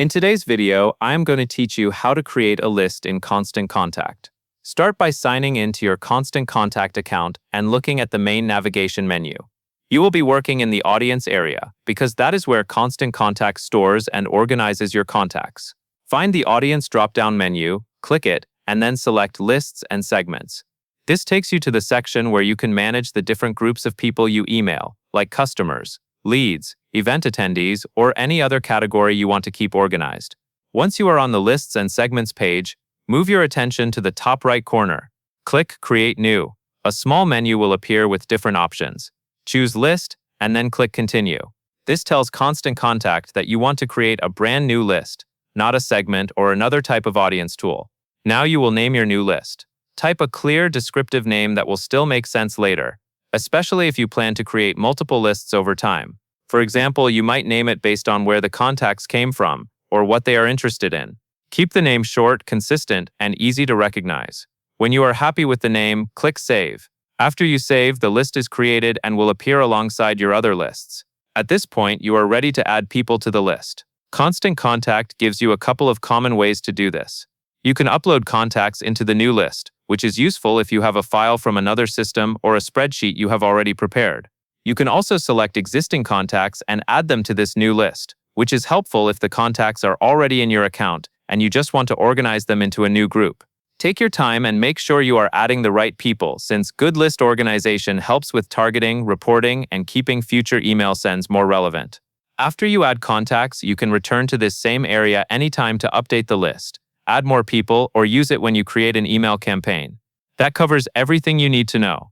In today's video, I am going to teach you how to create a list in Constant Contact. Start by signing into your Constant Contact account and looking at the main navigation menu. You will be working in the audience area because that is where Constant Contact stores and organizes your contacts. Find the audience drop-down menu, click it, and then select Lists and Segments. This takes you to the section where you can manage the different groups of people you email, like customers, leads, event attendees, or any other category you want to keep organized. Once you are on the Lists and Segments page, move your attention to the top right corner. Click Create New. A small menu will appear with different options. Choose List, and then click Continue. This tells Constant Contact that you want to create a brand new list, not a segment or another type of audience tool. Now you will name your new list. Type a clear, descriptive name that will still make sense later, especially if you plan to create multiple lists over time. For example, you might name it based on where the contacts came from or what they are interested in. Keep the name short, consistent, and easy to recognize. When you are happy with the name, click Save. After you save, the list is created and will appear alongside your other lists. At this point, you are ready to add people to the list. Constant Contact gives you a couple of common ways to do this. You can upload contacts into the new list, which is useful if you have a file from another system or a spreadsheet you have already prepared. You can also select existing contacts and add them to this new list, which is helpful if the contacts are already in your account and you just want to organize them into a new group. Take your time and make sure you are adding the right people, since good list organization helps with targeting, reporting, and keeping future email sends more relevant. After you add contacts, you can return to this same area anytime to update the list, add more people, or use it when you create an email campaign. That covers everything you need to know.